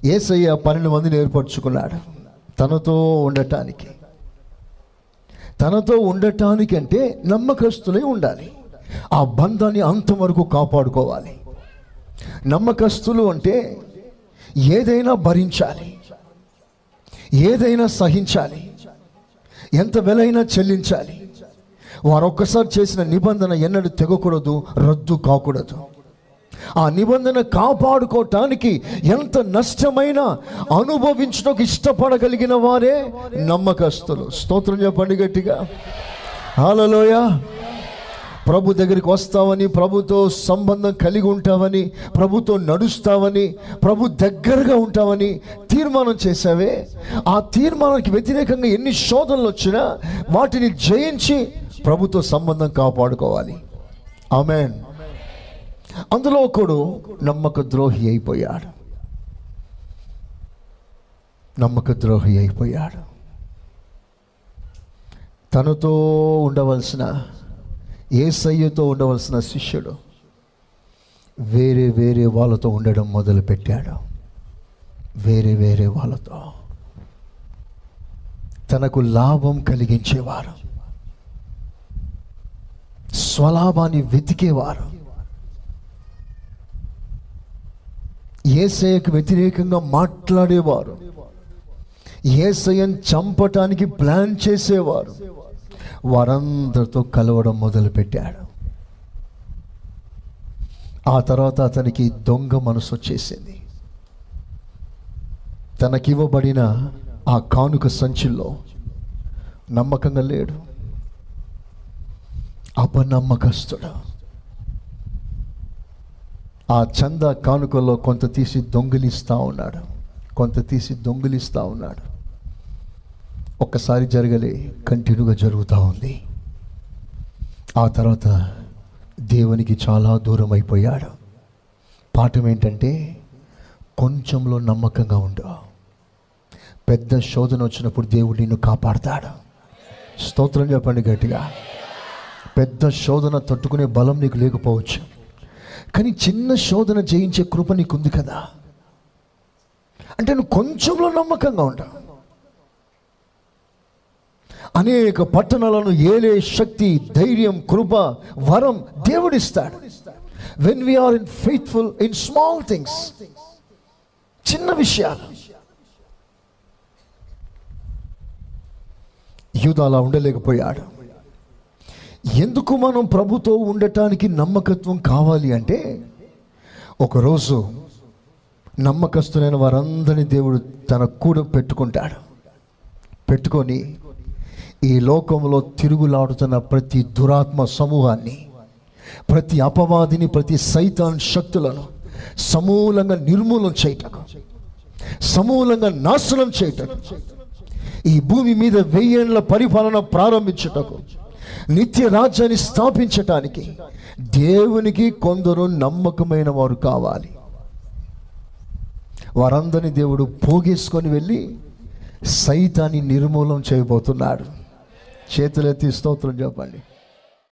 యేసయ్య 12 మందిని ఏర్పరచుకున్నాడు తనతో ఉండటానికి అంటే నమ్మకస్తులై ఉండాలి. ఆ బంధాన్ని అంతవరకు కాపాడుకోవాలి. నమ్మకస్తులు అంటే ఏదైనా భరించాలి, ఏదైనా సహించాలి, ఎంత వెలైనా చెల్లించాలి. వారొక్కసారి చేసిన నిబంధన ఎన్నడూ తెగకూడదు, రద్దు కాకూడదు. ఆ నిబంధన కాపాడుకోవటానికి ఎంత నష్టమైనా అనుభవించడానికి ఇష్టపడగలిగిన వారే నమ్మకస్తులు. స్తోత్రం చెప్పండి గట్టిగా, హల్లెలూయా. ప్రభు దగ్గరికి వస్తావని, ప్రభుతో సంబంధం కలిగి ఉంటావని, ప్రభుతో నడుస్తావని, ప్రభు దగ్గరగా ఉంటావని తీర్మానం చేసావే, ఆ తీర్మానానికి వ్యతిరేకంగా ఎన్ని శోధనలు వచ్చినా వాటిని జయించి ప్రభుతో సంబంధం కాపాడుకోవాలి. ఆమేన్. అందులో ఒకడు నమ్మక ద్రోహి అయిపోయాడు. తనతో ఉండవలసిన, యేసయ్యతో ఉండవలసిన శిష్యుడు వేరే వాళ్ళతో ఉండడం మొదలుపెట్టాడు. వేరే వాళ్ళతో తనకు లాభం కలిగించేవారు, స్వలాభాన్ని వెతికేవారు, యేసయ్యకు వ్యతిరేకంగా మాట్లాడేవారు, యేసయ్యను చంపటానికి ప్లాన్ చేసేవారు, వారందరితో కలవడం మొదలుపెట్టాడు. ఆ తర్వాత అతనికి దొంగ మనసు వచ్చేసింది. తనకివ్వబడిన ఆ కానుక సంచిలో నమ్మకంగా లేడు, అపనమ్మకస్తుడు. ఆ చందా కానుకలో కొంత తీసి దొంగిలిస్తూ ఉన్నాడు. ఒక్కసారి జరగలే, కంటిన్యూగా జరుగుతూ ఉంది. ఆ తర్వాత దేవునికి చాలా దూరం అయిపోయాడు. పాఠం ఏంటంటే, కొంచెంలో నమ్మకంగా ఉండు. పెద్ద శోధన వచ్చినప్పుడు దేవుడు నిన్ను కాపాడతాడు. స్తోత్రం చెప్పండి గట్టిగా. పెద్ద శోధన తట్టుకునే బలం నీకు లేకపోవచ్చు, కానీ చిన్న శోధన జయించే కృప నీకుంది కదా. అంటే నువ్వు కొంచెంలో నమ్మకంగా ఉంటావు. అనేక పట్టణాలను ఏలే శక్తి, ధైర్యం, కృప, వరం దేవుడిస్తాడు. when we are faithful in small things, చిన్న విషయాలు. యూదా అలా ఉండలేకపోయాడు. ఎందుకు మనం ప్రభుతో ఉండటానికి నమ్మకత్వం కావాలి అంటే, ఒకరోజు నమ్మకస్తులైన వారందరినీ దేవుడు తన కూడా పెట్టుకొని ఈ లోకంలో తిరుగులాడుతున్న ప్రతి దురాత్మ సమూహాన్ని, ప్రతి అపవాదిని, ప్రతి సైతాన్ శక్తులను సమూలంగా నిర్మూలన చేయటకు, సమూలంగా నాశనం చేయటకు, ఈ భూమి మీద 1000 ఏళ్ల పరిపాలన ప్రారంభించుటకు, నిత్య రాజ్యాన్ని స్థాపించటానికి దేవునికి కొందరు నమ్మకమైన వారు కావాలి. వారందరినీ దేవుడు పోగేసుకొని వెళ్ళి సైతాన్ని నిర్మూలన చేయబోతున్నాడు. చేతులెత్తి స్తోత్రం చెప్పండి.